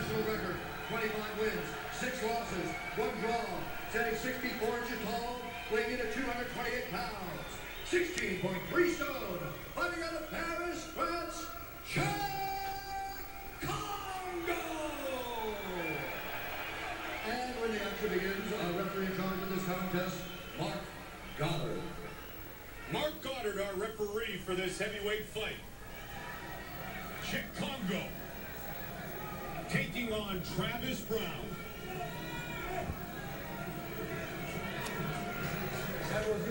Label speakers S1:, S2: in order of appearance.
S1: professional record, 25 wins, 6 losses, 1 draw, standing 64 inches tall, weighing in at 228 pounds, 16.3 stone, fighting out of Paris, France, Congo! And when the action begins, our referee in charge of this contest, Mark Goddard.
S2: Mark Goddard, our referee for this heavyweight fight. Czech Congo taking on Travis Brown.
S3: That was